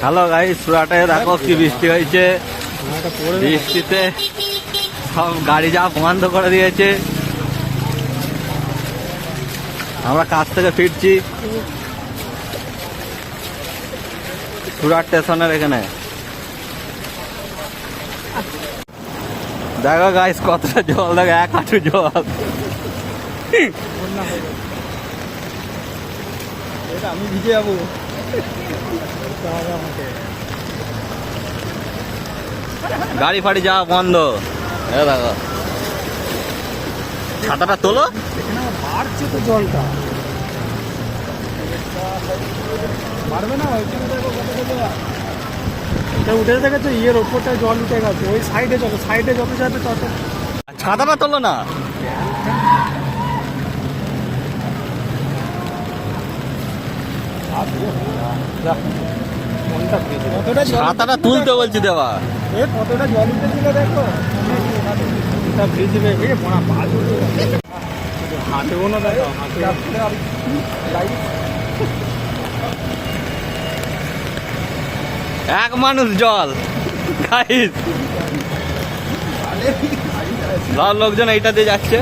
Hello guys, সুরাটে দেখো কি বৃষ্টি হয়েছে। বৃষ্টিতে সব গাড়ি যাওয়া বন্ধ করে দিয়েছে। আমরা কাজ থেকে ফিরছি সুরাট স্টেশনের এখানে। দেখো গাইস কতটা জল, দেখো এক হাঁটু জল। আমি ভিজে যাবো। গাড়ি ফাড়ি যাওয়া বন্ধ। দেখো ছাতাটা তোলো। বাড়ছে তো জলটা, বাড়বে না? এটা উঠে দেখেছো, ইয়ের ওপরটা জল উঠে গেছে। ওই সাইডে চলো, সাইডে যত যাবে তত। ছাতাটা তোলো না। ছাতাটা তুলতে বলছি দেওয়া। কতটা জল উঠেছিল দেখো। ভিজবে, হাতে কোনো দেখো, এক মানুষ জল গাইস। সব লোকজন এইটা দিয়ে যাচ্ছে।